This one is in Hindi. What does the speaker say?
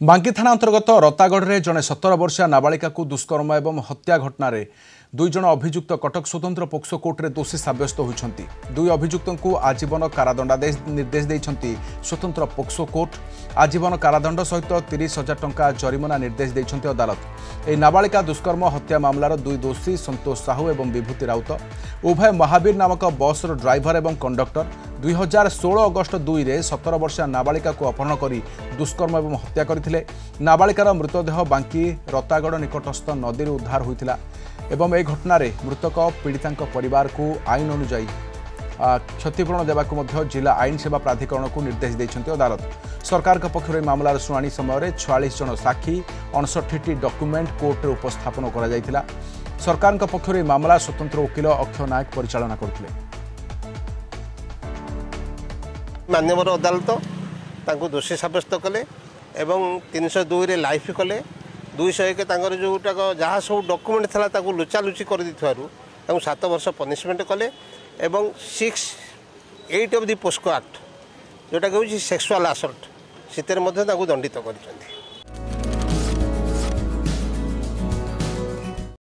बांकी थाना अंतर्गत रतागढ़ में जड़े 17 वर्षीय नाबालिका को दुष्कर्म एवं हत्या घटन दुई जन अभियुक्त कटक स्वतंत्र पोक्सो कोर्ट में दोषी सब्यस्त होती दुई अभियुक्तों को आजीवन कारादंडादेश निर्देश देते स्वतंत्र पोक्सो कोर्ट आजीवन कारादंड सहित 30,000 टंका जरिमाना निर्देश देते अदालत। यह नाबालिका दुष्कर्म हत्या मामलार दुई दोषी संतोष साहू और विभूति राउत उभय महावीर नामक बस ड्राइवर और कंडक्टर 2016 अगस्ट 2 रे 17 वर्षीय नाबालिका को अपहरण कर दुष्कर्म और हत्या करथिले। नाबालिकार मृतदेह बांकी रतागढ़ निकटस्थ नदी उद्धार होता एवं ए घटन मृतक पीड़िता परिवार को आईन अनुजाई क्षतिपूरण देवाक जिला आईन सेवा प्राधिकरण को निर्देश देते अदालत। सरकार पक्षर मामलार शुणाणी समय 46 जन साक्षी 59टी डॉक्यूमेंट कोर्ट में उपस्थापन कर सरकार पक्षर मामला स्वतंत्र वकिल अक्षय नायक परिचालना करते। मान्यवर अदालत दोषी सब्यस्त कले एवं 302 रे लाइफ कले 201 जोटा जहाँ सब डॉक्यूमेंट था लुचालुची कर 7 वर्ष पनिशमेंट कले एवं 6(8) ऑफ द पोस्को एक्ट जोटा कि सेक्सुअल असल्ट से दंडित कर।